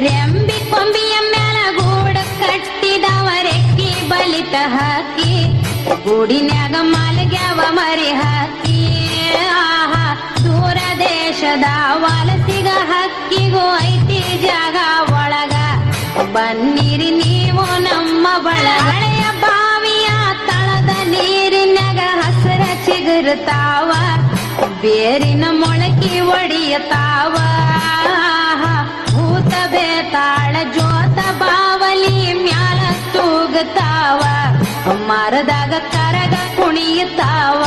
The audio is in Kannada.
ರೆಂಬಿ ಕೊಂಬಿಯ ಮ್ಯಾಲ ಗೂಡ ಕಟ್ಟಿದವ ರೆಕ್ಕಿ ಬಲಿತ ಹಾಕಿ ಗೂಡಿನ್ಯಾಗ ಮಾಲ್ಗ್ಯಾವ ಮರಿ ಹಾಕಿ ಆಹಾ ದೂರ ದೇಶದ ವಲಸಿಗ ಹಕ್ಕಿಗೂ ಐತಿ ಜಾಗ ಒಳಗ ಬನ್ನಿರಿ ನೀವು ನಮ್ಮ ಬಳಗಳೆಯ ಬಾವಿಯ ತಳದ ನೀರಿನಾಗ ಹಸರ ಚಿಗುರುತ್ತಾವ ಬೇರಿನ ಮೊಳಕಿ ಒಡಿಯತಾವ ಭೂತ ಬೇತಾಳ ಜೋತ ಬಾವಲಿ ಮ್ಯಾಲ ತೂಗುತ್ತಾವ ಮರದಾಗ ಕರಗ ಕುಣಿಯುತ್ತಾವ